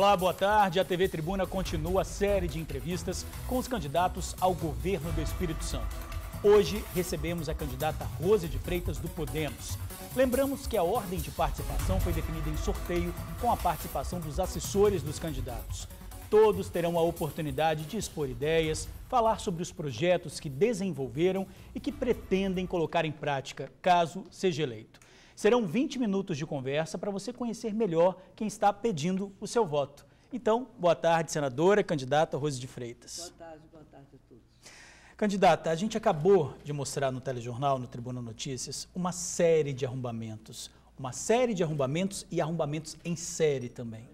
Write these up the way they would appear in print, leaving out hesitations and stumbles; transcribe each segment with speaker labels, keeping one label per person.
Speaker 1: Olá, boa tarde. A TV Tribuna continua a série de entrevistas com os candidatos ao governo do Espírito Santo. Hoje recebemos a candidata Rose de Freitas do Podemos. Lembramos que a ordem de participação foi definida em sorteio com a participação dos assessores dos candidatos. Todos terão a oportunidade de expor ideias, falar sobre os projetos que desenvolveram e que pretendem colocar em prática, caso seja eleito. Serão 20 minutos de conversa para você conhecer melhor quem está pedindo o seu voto. Então, boa tarde, senadora, candidata Rose de Freitas. Boa tarde a todos. Candidata, a gente acabou de mostrar no telejornal, no Tribuna Notícias, uma série de arrombamentos. E arrombamentos em série também.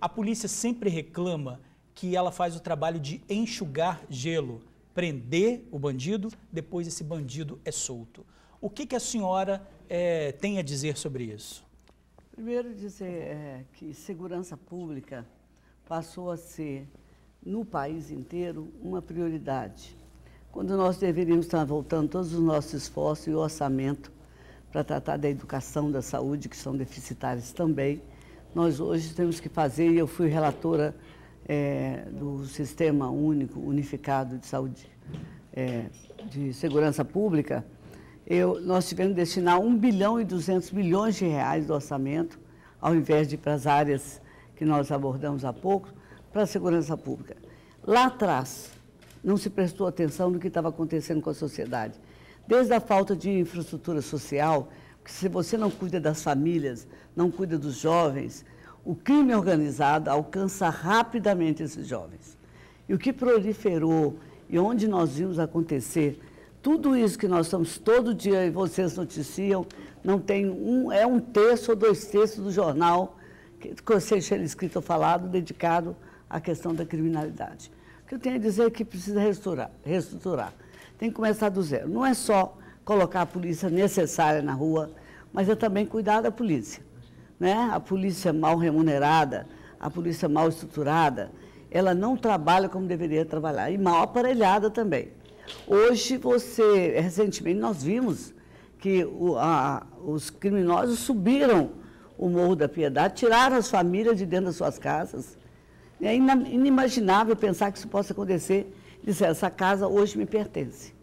Speaker 1: A polícia sempre reclama que ela faz o trabalho de enxugar gelo, prender o bandido, depois esse bandido é solto. O que a senhora tem a dizer sobre isso?
Speaker 2: Primeiro dizer que segurança pública passou a ser, no país inteiro, uma prioridade. Quando nós deveríamos estar voltando todos os nossos esforços e orçamento para tratar da educação, da saúde, que são deficitários também, nós hoje temos que fazer, e eu fui relatora do Sistema Único, Unificado de Saúde, de Segurança Pública, nós tivemos que destinar 1 bilhão e 200 milhões de reais do orçamento, ao invés de ir para as áreas que nós abordamos há pouco, para a segurança pública. Lá atrás, não se prestou atenção no que estava acontecendo com a sociedade. Desde a falta de infraestrutura social, porque se você não cuida das famílias, não cuida dos jovens, o crime organizado alcança rapidamente esses jovens. E o que proliferou e onde nós vimos acontecer, tudo isso que nós estamos todo dia e vocês noticiam, não tem um terço ou 2 terços do jornal, que seja escrito ou falado, dedicado à questão da criminalidade. O que eu tenho a dizer é que precisa reestruturar. Tem que começar do zero. Não é só colocar a polícia necessária na rua, mas é também cuidar da polícia. Né? A polícia mal remunerada, a polícia mal estruturada, ela não trabalha como deveria trabalhar, e mal aparelhada também. Hoje, recentemente, nós vimos que os criminosos subiram o Morro da Piedade, tiraram as famílias de dentro das suas casas. É inimaginável pensar que isso possa acontecer. Dizer, essa casa hoje me pertence.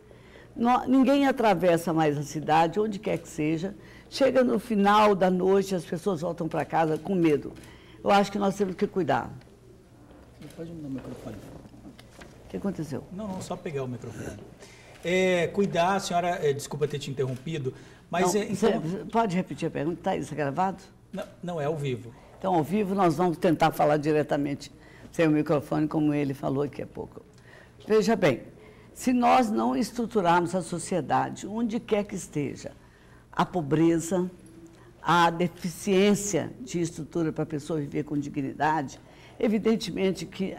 Speaker 2: Ninguém atravessa mais a cidade, onde quer que seja. Chega no final da noite, as pessoas voltam para casa com medo. Eu acho que nós temos que cuidar.
Speaker 1: Pode me dar o microfone.
Speaker 2: O que aconteceu?
Speaker 1: Não, só pegar o microfone. Cuidar, a senhora, desculpa ter te interrompido, mas...
Speaker 2: Então... Pode repetir a pergunta? Está isso gravado?
Speaker 1: Não, é ao vivo.
Speaker 2: Então, ao vivo, nós vamos tentar falar diretamente sem o microfone, como ele falou aqui há pouco. Veja bem, se nós não estruturarmos a sociedade, onde quer que esteja, a pobreza, a deficiência de estrutura para a pessoa viver com dignidade, evidentemente que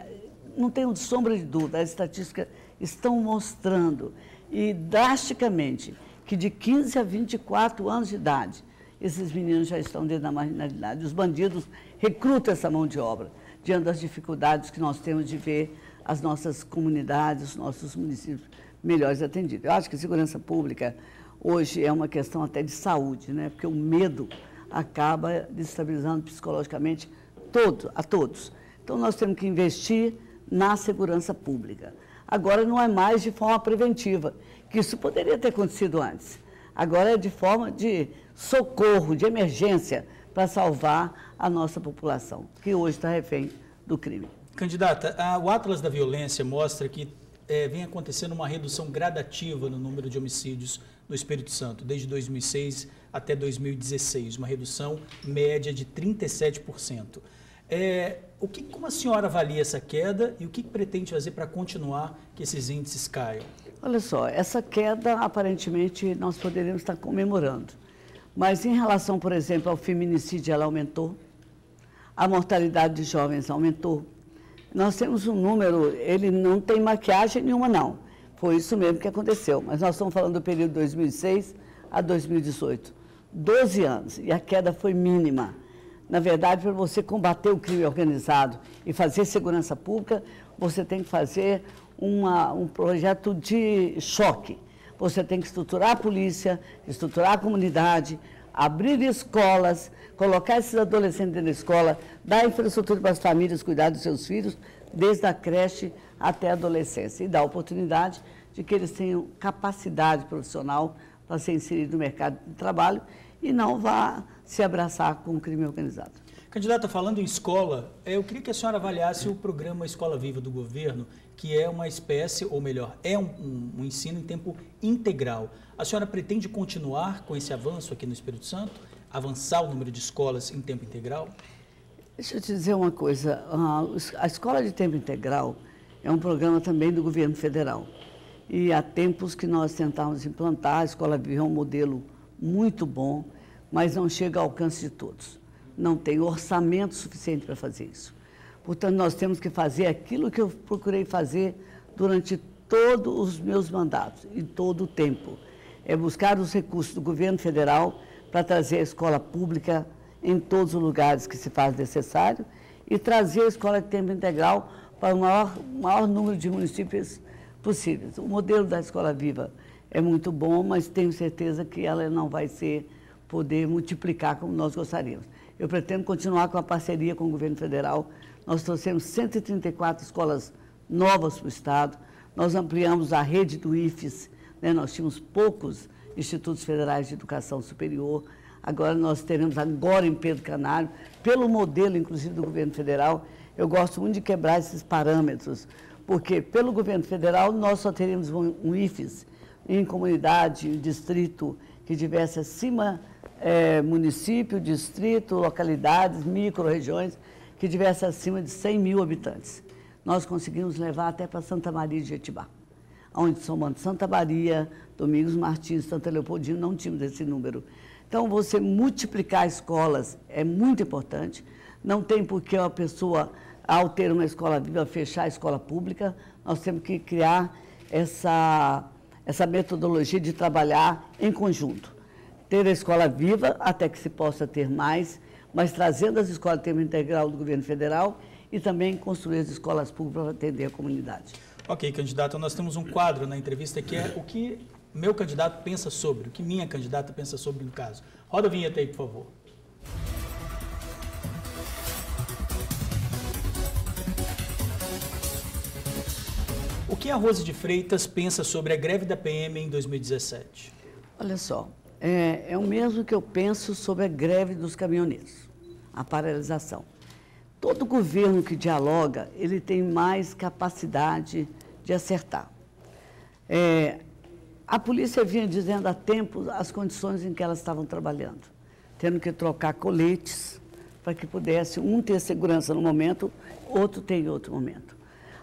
Speaker 2: não tenho sombra de dúvida, as estatísticas estão mostrando, e drasticamente, que de 15 a 24 anos de idade, esses meninos já estão dentro da marginalidade. Os bandidos recrutam essa mão de obra, diante das dificuldades que nós temos de ver as nossas comunidades, os nossos municípios melhores atendidos. Eu acho que a segurança pública hoje é uma questão até de saúde, né? Porque o medo acaba destabilizando psicologicamente a todos. Então, nós temos que investir na segurança pública. Agora, não é mais de forma preventiva, que isso poderia ter acontecido antes. Agora é de forma de socorro, de emergência, para salvar a nossa população, que hoje está refém do crime.
Speaker 1: Candidata, o Atlas da Violência mostra que vem acontecendo uma redução gradativa no número de homicídios no Espírito Santo, desde 2006 até 2016, uma redução média de 37%. Como a senhora avalia essa queda e o que pretende fazer para continuar que esses índices caiam?
Speaker 2: Olha só, essa queda, aparentemente, nós poderíamos estar comemorando. Mas em relação, por exemplo, ao feminicídio, ela aumentou, a mortalidade de jovens aumentou. Nós temos um número, ele não tem maquiagem nenhuma, não. Foi isso mesmo que aconteceu. Mas nós estamos falando do período de 2006 a 2018. 12 anos, e a queda foi mínima. Na verdade, para você combater o crime organizado e fazer segurança pública, você tem que fazer um projeto de choque. Você tem que estruturar a polícia, estruturar a comunidade, abrir escolas, colocar esses adolescentes na escola, dar infraestrutura para as famílias cuidar dos seus filhos, desde a creche até a adolescência, e dar oportunidade de que eles tenham capacidade profissional para ser inseridos no mercado de trabalho e não vá se abraçar com o crime organizado.
Speaker 1: Candidata, falando em escola, eu queria que a senhora avaliasse o programa Escola Viva do governo, que é uma espécie, ou melhor, é um ensino em tempo integral. A senhora pretende continuar com esse avanço aqui no Espírito Santo? Avançar o número de escolas em tempo integral?
Speaker 2: Deixa eu te dizer uma coisa, a Escola de Tempo Integral é um programa também do governo federal. E há tempos que nós tentamos implantar, a Escola Viva é um modelo muito bom, mas não chega ao alcance de todos. Não tem orçamento suficiente para fazer isso. Portanto, nós temos que fazer aquilo que eu procurei fazer durante todos os meus mandatos e todo o tempo. É buscar os recursos do governo federal para trazer a escola pública em todos os lugares que se faz necessário e trazer a escola de tempo integral para o maior número de municípios possíveis. O modelo da Escola Viva é muito bom, mas tenho certeza que ela não vai poder multiplicar como nós gostaríamos. Eu pretendo continuar com a parceria com o governo federal. Nós trouxemos 134 escolas novas para o Estado, nós ampliamos a rede do IFES, né? Nós tínhamos poucos institutos federais de educação superior, agora nós teremos agora em Pedro Canário, pelo modelo, inclusive, do governo federal. Eu gosto muito de quebrar esses parâmetros, porque pelo governo federal nós só teríamos um IFES em comunidade, distrito, que tivesse acima município, distrito, localidades, micro-regiões, que tivesse acima de 100 mil habitantes. Nós conseguimos levar até para Santa Maria de Jetibá, onde somando Santa Maria, Domingos Martins, Santa Leopoldina, não tínhamos esse número. Então, você multiplicar escolas é muito importante. Não tem por que a pessoa, ao ter uma escola viva, fechar a escola pública. Nós temos que criar essa metodologia de trabalhar em conjunto. Ter a escola viva, até que se possa ter mais, mas trazendo as escolas de tempo integral do governo federal e também construir as escolas públicas para atender a comunidade.
Speaker 1: Ok, candidato, nós temos um quadro na entrevista que é o que meu candidato pensa sobre, o que minha candidata pensa sobre o caso. Roda a vinheta aí, por favor. O que a Rose de Freitas pensa sobre a greve da PM em 2017?
Speaker 2: Olha só, é o mesmo que eu penso sobre a greve dos caminhoneiros, a paralisação. Todo governo que dialoga, ele tem mais capacidade de acertar. A polícia vinha dizendo há tempo as condições em que elas estavam trabalhando, tendo que trocar coletes para que pudesse um ter segurança no momento, outro ter em outro momento.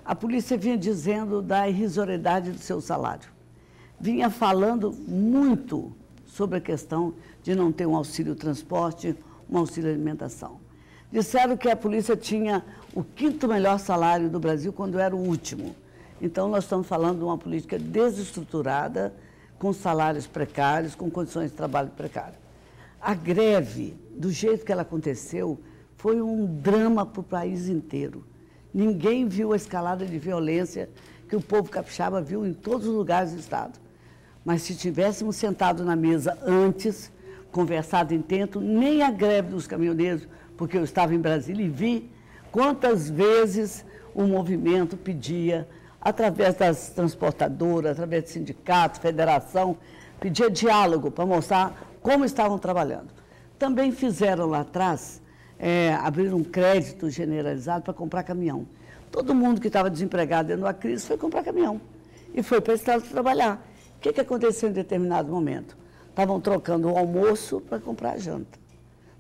Speaker 2: A polícia vinha dizendo da irrisoriedade do seu salário. Vinha falando muito sobre a questão de não ter um auxílio transporte, um auxílio alimentação. Disseram que a polícia tinha o 5º melhor salário do Brasil quando era o último. Então, nós estamos falando de uma política desestruturada, com salários precários, com condições de trabalho precárias. A greve, do jeito que ela aconteceu, foi um drama para o país inteiro. Ninguém viu a escalada de violência que o povo capixaba viu em todos os lugares do Estado. Mas se tivéssemos sentado na mesa antes, conversado em tempo, nem a greve dos caminhoneiros, porque eu estava em Brasília e vi quantas vezes o movimento pedia, através das transportadoras, através do sindicato, federação, pedia diálogo para mostrar como estavam trabalhando. Também fizeram lá atrás, abriram um crédito generalizado para comprar caminhão. Todo mundo que estava desempregado dentro da crise foi comprar caminhão e foi para o Estado trabalhar. O que aconteceu em determinado momento? Estavam trocando o almoço para comprar a janta.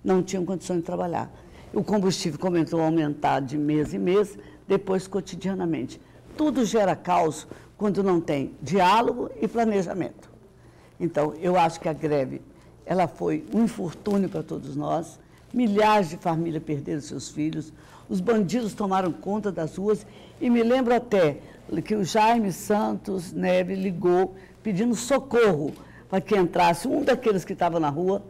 Speaker 2: Não tinham condições de trabalhar. O combustível começou a aumentar de mês em mês, depois cotidianamente. Tudo gera caos quando não tem diálogo e planejamento. Então, eu acho que a greve ela foi um infortúnio para todos nós. Milhares de famílias perderam seus filhos, os bandidos tomaram conta das ruas e me lembro até que o Jaime Santos Neves ligou pedindo socorro para que entrasse um daqueles que estava na rua,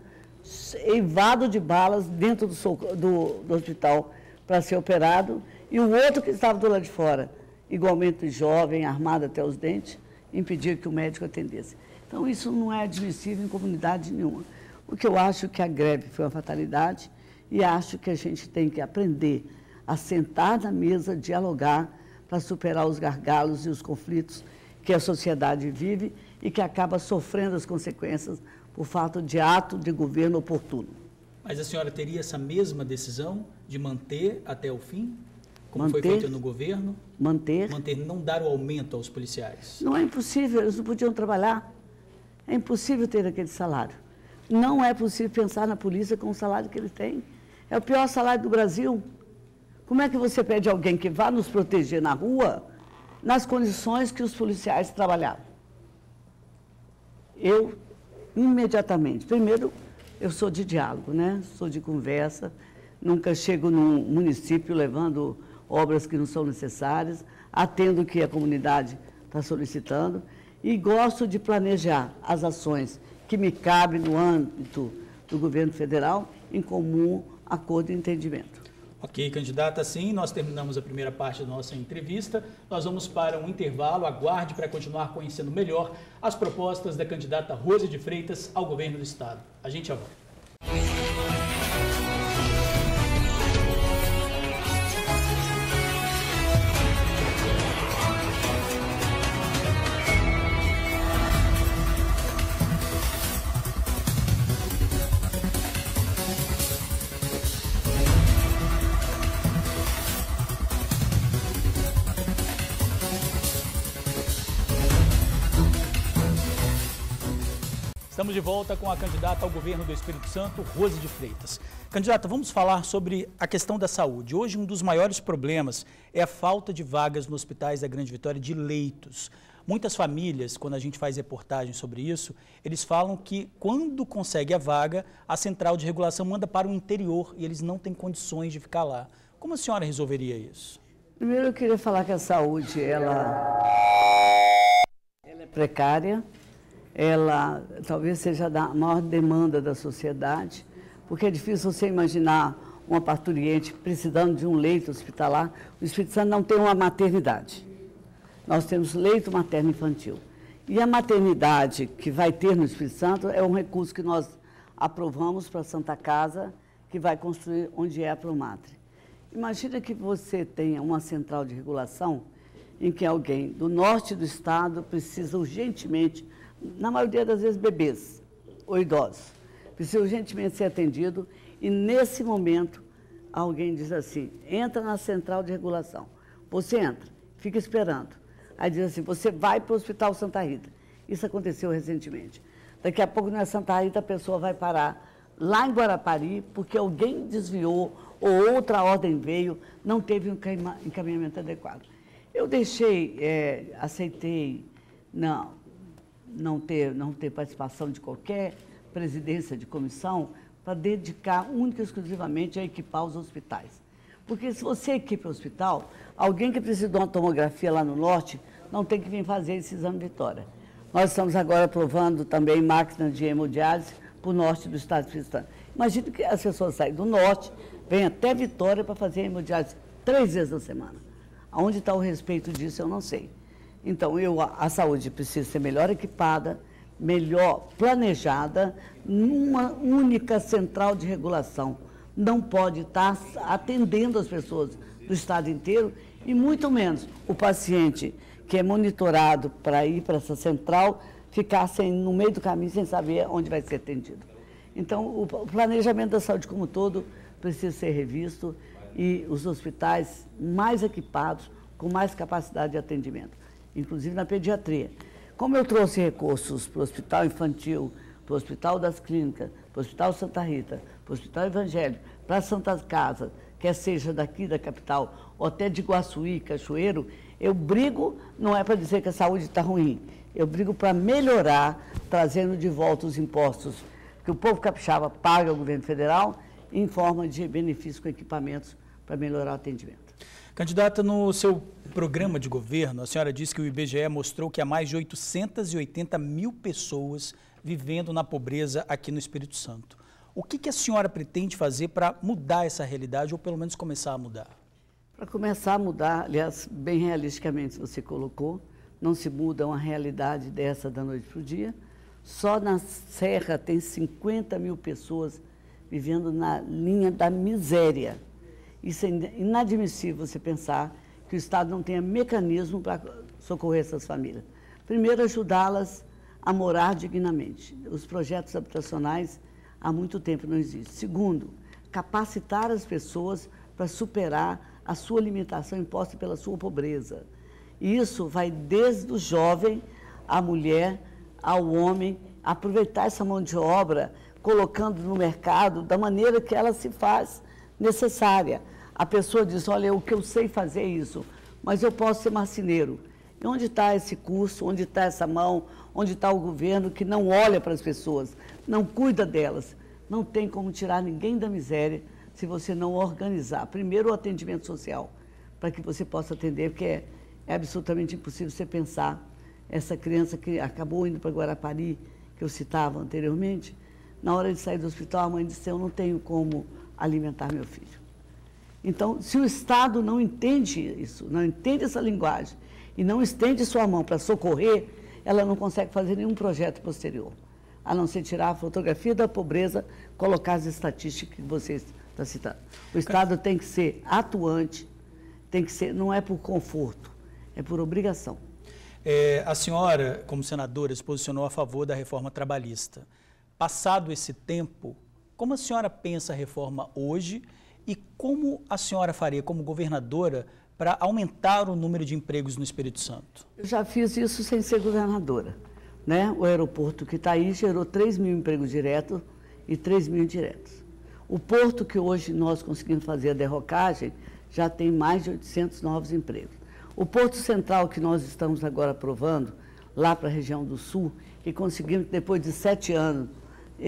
Speaker 2: eivado de balas dentro do hospital para ser operado, e o outro que estava do lado de fora, igualmente jovem, armado até os dentes, impedia que o médico atendesse. Então, isso não é admissível em comunidade nenhuma. porque eu acho que a greve foi uma fatalidade e acho que a gente tem que aprender a sentar na mesa, dialogar para superar os gargalos e os conflitos que a sociedade vive e que acaba sofrendo as consequências por falta de ato de governo oportuno.
Speaker 1: Mas a senhora teria essa mesma decisão de manter até o fim, como foi feito no governo?
Speaker 2: Manter,
Speaker 1: não dar o aumento aos policiais.
Speaker 2: Não é impossível, eles não podiam trabalhar. É impossível ter aquele salário. Não é possível pensar na polícia com o salário que ele tem. É o pior salário do Brasil. Como é que você pede a alguém que vá nos proteger na rua nas condições que os policiais trabalhavam? Eu, imediatamente, primeiro, eu sou de diálogo, né? Sou de conversa, nunca chego num município levando obras que não são necessárias, atendo o que a comunidade está solicitando e gosto de planejar as ações que me cabem no âmbito do governo federal em comum acordo e entendimento.
Speaker 1: Ok, candidata, sim, nós terminamos a primeira parte da nossa entrevista. Nós vamos para um intervalo, aguarde para continuar conhecendo melhor as propostas da candidata Rose de Freitas ao governo do estado. A gente já volta. Estamos de volta com a candidata ao governo do Espírito Santo, Rose de Freitas. Candidata, vamos falar sobre a questão da saúde. Hoje, um dos maiores problemas é a falta de vagas nos hospitais da Grande Vitória, de leitos. Muitas famílias, quando a gente faz reportagem sobre isso, eles falam que quando consegue a vaga, a central de regulação manda para o interior e eles não têm condições de ficar lá. Como a senhora resolveria isso?
Speaker 2: Primeiro, eu queria falar que a saúde, ela é precária. Ela talvez seja a maior demanda da sociedade, porque é difícil você imaginar uma parturiente precisando de um leito hospitalar. O Espírito Santo não tem uma maternidade. Nós temos leito materno-infantil. E a maternidade que vai ter no Espírito Santo é um recurso que nós aprovamos para a Santa Casa, que vai construir onde é a Promatre. Imagina que você tenha uma central de regulação em que alguém do norte do estado precisa urgentemente, na maioria das vezes bebês ou idosos, precisa urgentemente ser atendido e nesse momento alguém diz assim, entra na central de regulação. Você entra, fica esperando. Aí diz assim, você vai para o Hospital Santa Rita. Isso aconteceu recentemente. Daqui a pouco, na Santa Rita, a pessoa vai parar lá em Guarapari, porque alguém desviou ou outra ordem veio, não teve um encaminhamento adequado. Eu aceitei não ter participação de qualquer presidência de comissão para dedicar única e exclusivamente a equipar os hospitais. Porque se você equipa o hospital, alguém que precisa de uma tomografia lá no norte não tem que vir fazer esse exame de Vitória. Nós estamos agora aprovando também máquinas de hemodiálise para o norte do estado de Espírito Santo. Imagina que as pessoas saem do norte, vêm até Vitória para fazer hemodiálise 3 vezes na semana. Aonde está o respeito disso, eu não sei. Então, a saúde precisa ser melhor equipada, melhor planejada, numa única central de regulação. Não pode estar atendendo as pessoas do estado inteiro e muito menos o paciente que é monitorado para ir para essa central ficar no meio do caminho sem saber onde vai ser atendido. Então, o planejamento da saúde como um todo precisa ser revisto e os hospitais mais equipados, com mais capacidade de atendimento, inclusive na pediatria. Como eu trouxe recursos para o Hospital Infantil, para o Hospital das Clínicas, para o Hospital Santa Rita, para o Hospital Evangélico, para a Santa Casa, quer seja daqui da capital ou até de Iguaçuí, Cachoeiro, eu brigo, não é para dizer que a saúde está ruim, eu brigo para melhorar, trazendo de volta os impostos que o povo capixaba paga ao governo federal em forma de benefícios com equipamentos para melhorar o atendimento.
Speaker 1: Candidata, no seu programa de governo, a senhora disse que o IBGE mostrou que há mais de 880 mil pessoas vivendo na pobreza aqui no Espírito Santo. O que a senhora pretende fazer para mudar essa realidade ou pelo menos começar a mudar?
Speaker 2: Para começar a mudar, aliás, bem realisticamente você colocou, não se muda uma realidade dessa da noite para o dia. Só na Serra tem 50 mil pessoas vivendo na linha da miséria. Isso é inadmissível você pensar que o Estado não tenha mecanismo para socorrer essas famílias. Primeiro, ajudá-las a morar dignamente. Os projetos habitacionais há muito tempo não existem. Segundo, capacitar as pessoas para superar a sua limitação imposta pela sua pobreza. E isso vai desde o jovem, à mulher, ao homem, aproveitar essa mão de obra, colocando no mercado da maneira que ela se faz necessária. A pessoa diz, olha, o que eu sei fazer é isso, mas eu posso ser marceneiro. E onde está esse curso, onde está essa mão, onde está o governo que não olha para as pessoas, não cuida delas? Não tem como tirar ninguém da miséria se você não organizar. Primeiro, o atendimento social, para que você possa atender, porque é absolutamente impossível você pensar essa criança que acabou indo para Guarapari, que eu citava anteriormente, na hora de sair do hospital, a mãe disse, eu não tenho como alimentar meu filho. Então, se o Estado não entende isso, não entende essa linguagem, e não estende sua mão para socorrer, ela não consegue fazer nenhum projeto posterior, a não ser tirar a fotografia da pobreza, colocar as estatísticas que você está citando. O Estado tem que ser atuante, tem que ser, não é por conforto, é por obrigação.
Speaker 1: A senhora, como senadora, se posicionou a favor da reforma trabalhista. Passado esse tempo, como a senhora pensa a reforma hoje e como a senhora faria como governadora para aumentar o número de empregos no Espírito Santo?
Speaker 2: Eu já fiz isso sem ser governadora, né? O aeroporto que está aí gerou 3 mil empregos diretos e 3 mil indiretos. O porto que hoje nós conseguimos fazer a derrocagem já tem mais de 800 novos empregos. O Porto Central, que nós estamos agora aprovando, lá para a região do Sul, e conseguimos, depois de 7 anos,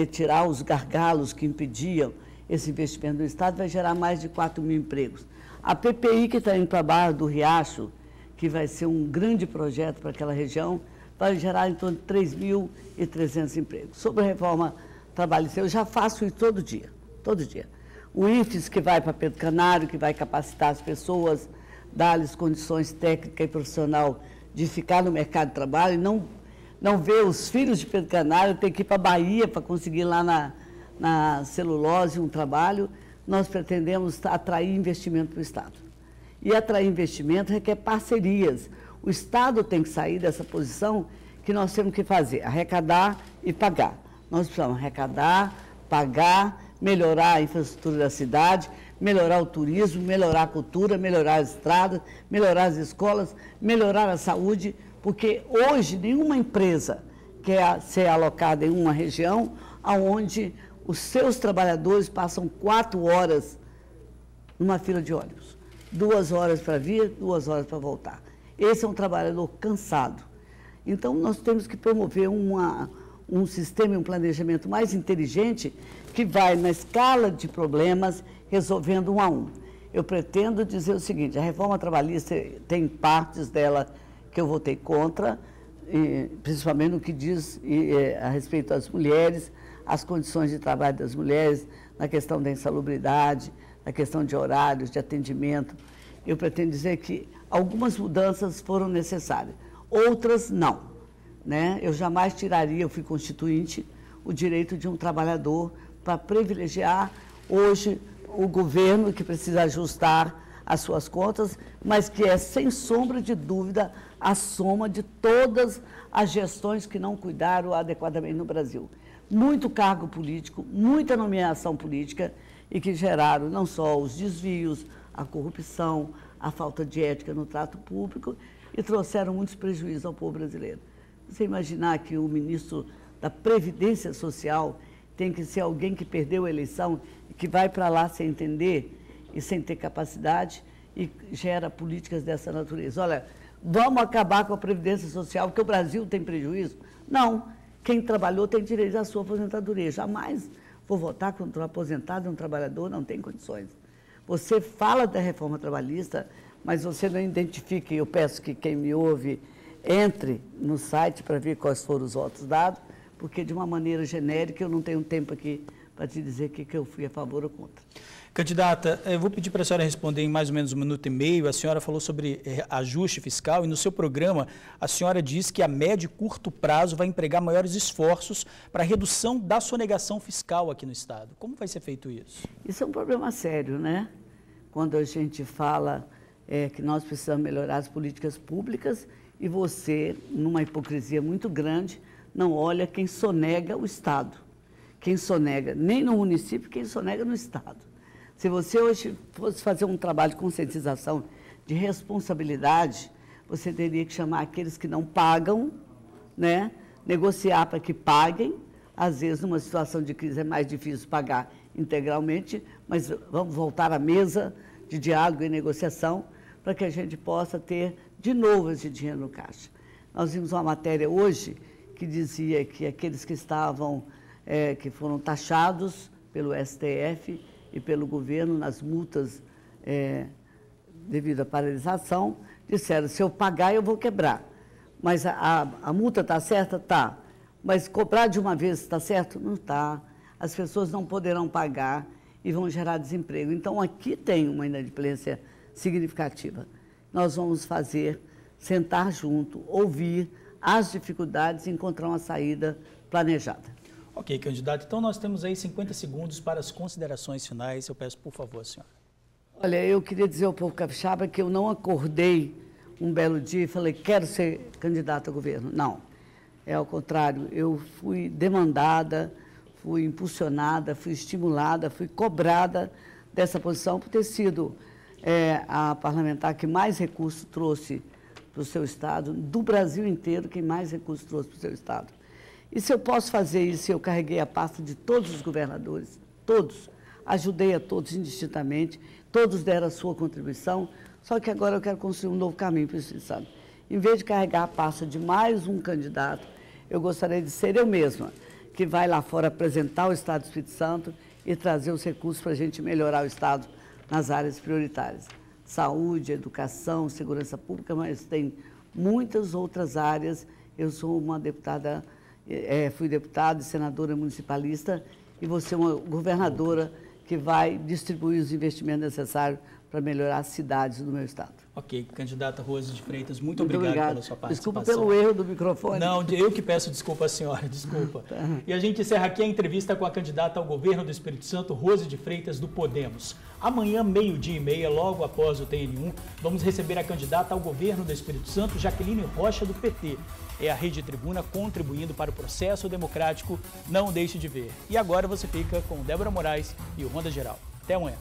Speaker 2: tirar os gargalos que impediam esse investimento do Estado, vai gerar mais de 4 mil empregos. A PPI, que está indo para a Barra do Riacho, que vai ser um grande projeto para aquela região, vai gerar em torno de 3.300 empregos. Sobre a reforma trabalhista, eu já faço isso todo dia, todo dia. O IFES, que vai para Pedro Canário, que vai capacitar as pessoas, dar-lhes condições técnicas e profissionais de ficar no mercado de trabalho e não ver os filhos de Pedro Canário ter que ir para a Bahia para conseguir lá na celulose um trabalho. Nós pretendemos atrair investimento para o Estado. E atrair investimento requer parcerias. O Estado tem que sair dessa posição que nós temos que fazer, arrecadar e pagar. Nós precisamos arrecadar, pagar, melhorar a infraestrutura da cidade, melhorar o turismo, melhorar a cultura, melhorar as estradas, melhorar as escolas, melhorar a saúde, porque hoje nenhuma empresa quer ser alocada em uma região onde os seus trabalhadores passam 4 horas numa fila de ônibus. 2 horas para vir, 2 horas para voltar. Esse é um trabalhador cansado. Então, nós temos que promover um sistema e um planejamento mais inteligente que vai na escala de problemas resolvendo um a um. Eu pretendo dizer o seguinte, a reforma trabalhista tem partes dela que eu votei contra, principalmente no que diz a respeito das mulheres, as condições de trabalho das mulheres, na questão da insalubridade, na questão de horários, de atendimento. Eu pretendo dizer que algumas mudanças foram necessárias, outras não, né? Eu jamais tiraria, eu fui constituinte, o direito de um trabalhador para privilegiar hoje o governo que precisa ajustar as suas contas, mas que é, sem sombra de dúvida, a soma de todas as gestões que não cuidaram adequadamente no Brasil. Muito cargo político, muita nomeação política e que geraram não só os desvios, a corrupção, a falta de ética no trato público e trouxeram muitos prejuízos ao povo brasileiro. Você imaginar que o ministro da Previdência Social tem que ser alguém que perdeu a eleição, que vai para lá sem entender e sem ter capacidade e gera políticas dessa natureza. Olha, vamos acabar com a Previdência Social, porque o Brasil tem prejuízo? Não. Quem trabalhou tem direito à sua aposentadoria. Jamais vou votar contra um aposentado, um trabalhador, não tem condições. Você fala da reforma trabalhista, mas você não identifica, e eu peço que quem me ouve entre no site para ver quais foram os votos dados, porque de uma maneira genérica eu não tenho tempo aqui para te dizer que eu fui a favor ou contra.
Speaker 1: Candidata, eu vou pedir para a senhora responder em mais ou menos 1 minuto e meio. A senhora falou sobre ajuste fiscal e no seu programa a senhora diz que a médio e curto prazo vai empregar maiores esforços para a redução da sonegação fiscal aqui no Estado. Como vai ser feito isso?
Speaker 2: Isso é um problema sério, né? Quando a gente fala que nós precisamos melhorar as políticas públicas e você, numa hipocrisia muito grande, não olha quem sonega o Estado. Quem sonega nem no município, quem sonega no Estado. Se você hoje fosse fazer um trabalho de conscientização, de responsabilidade, você teria que chamar aqueles que não pagam, né? Negociar para que paguem. Às vezes, numa situação de crise, é mais difícil pagar integralmente, mas vamos voltar à mesa de diálogo e negociação para que a gente possa ter de novo esse dinheiro no caixa. Nós vimos uma matéria hoje que dizia que aqueles que estavam, que foram taxados pelo STF e pelo governo nas multas devido à paralisação, disseram, se eu pagar eu vou quebrar. Mas a multa está certa? Está. Mas cobrar de uma vez está certo? Não está. As pessoas não poderão pagar e vão gerar desemprego. Então, aqui tem uma inadimplência significativa. Nós vamos sentar junto, ouvir as dificuldades e encontrar uma saída planejada.
Speaker 1: Ok, candidato. Então, nós temos aí 50 segundos para as considerações finais. Eu peço, por favor, senhora.
Speaker 2: Olha, eu queria dizer ao povo capixaba que eu não acordei um belo dia e falei, quero ser candidata a governo. Não. É ao contrário, eu fui demandada, fui impulsionada, fui estimulada, fui cobrada dessa posição por ter sido a parlamentar que mais recursos trouxe para o seu Estado, do Brasil inteiro, quem mais recursos trouxe para o seu Estado. E se eu posso fazer isso, eu carreguei a pasta de todos os governadores, todos, ajudei a todos indistintamente, todos deram a sua contribuição, só que agora eu quero construir um novo caminho para o Espírito Santo. Em vez de carregar a pasta de mais um candidato, eu gostaria de ser eu mesma, que vai lá fora apresentar o Estado do Espírito Santo e trazer os recursos para a gente melhorar o Estado nas áreas prioritárias. Saúde, educação, segurança pública, mas tem muitas outras áreas. Eu sou uma deputada, fui deputada e senadora municipalista e vou ser uma governadora que vai distribuir os investimentos necessários para melhorar as cidades do meu estado.
Speaker 1: Ok, candidata Rose de Freitas, muito obrigado pela sua participação.
Speaker 2: Desculpa pelo erro do microfone.
Speaker 1: Não, eu que peço desculpa à senhora, desculpa. E a gente encerra aqui a entrevista com a candidata ao governo do Espírito Santo, Rose de Freitas, do Podemos. Amanhã, 12h30, logo após o TN1, vamos receber a candidata ao governo do Espírito Santo, Jaqueline Rocha, do PT. É a Rede Tribuna contribuindo para o processo democrático, não deixe de ver. E agora você fica com Débora Moraes e o Ronda Geral. Até amanhã.